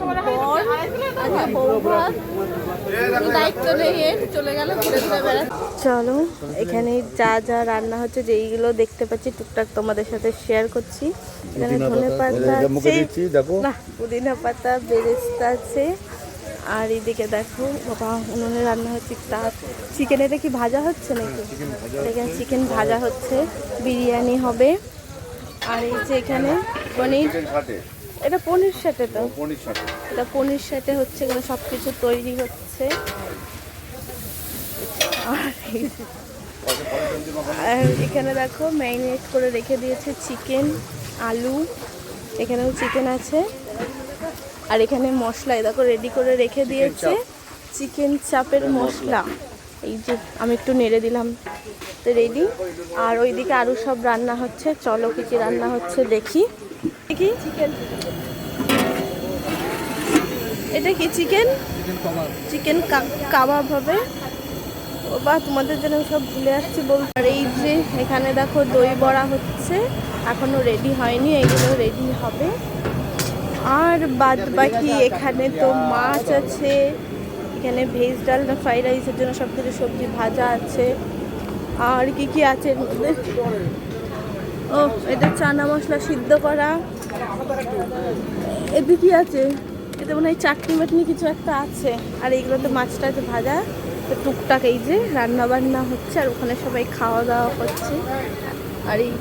বর আজকে বৌভাত দায়িত্ব নিয়ে চলে গেল ঘুরে ঘুরে বেড়াতে। চলো এখানে যা যা রান্না হচ্ছে যেইগুলো দেখতে পাচ্ছি টুকটাক তোমাদের সাথে শেয়ার করছি। এখানে ধনে পাতা আছে, না পুদিনা পাতা বেরেস্তা আছে, আর এইদিকে দেখো বাবা উনুনে রান্না হচ্ছে। তা চিকেন, এটা কি ভাজা হচ্ছে নাকি? এখানে চিকেন ভাজা হচ্ছে, বিরিয়ানি হবে। আর এই যে এখানে পনির, এটা পনির সাথে, তো এটা পনির সাথে হচ্ছে, এখানে সব কিছু তৈরি হচ্ছে। আর এখানে দেখো ম্যারিনেট করে রেখে দিয়েছে চিকেন, আলু, এখানেও চিকেন আছে। আর এখানে মশলা দেখো রেডি করে রেখে দিয়েছে, চিকেন চাপের মশলা। এই যে আমি একটু নেড়ে দিলাম, তো রেডি। আর ওইদিকে আরও সব রান্না হচ্ছে, চলো কি কি রান্না হচ্ছে দেখি। কি চিকেন, এটা কি চিকেন? চিকেন কাবাব হবে। ও বা তোমাদের জন্য সব ভুলে যাচ্ছি বলতে। আর এই যে এখানে দেখো দই বড়া হচ্ছে, এখনো রেডি হয়নি, এইগুলো রেডি হবে। আর বাদ বাকি এখানে তো মাছ আছে, এখানে ভেজ ডাল না ফ্রাইড রাইসের জন্য সব কিছু সবজি ভাজা আছে। আর কি কি আছে এর মধ্যে? ও এটা চানা মশলা সিদ্ধ করা। এতে কি আছে? এতে মনে হয় চাটনি বাটনি কিছু একটা আছে। আর এইগুলো তো মাছটা আছে ভাজা। তো টুকটাক এই যে রান্না বান্না হচ্ছে, আর ওখানে সবাই খাওয়া দাওয়া করছে। আর এই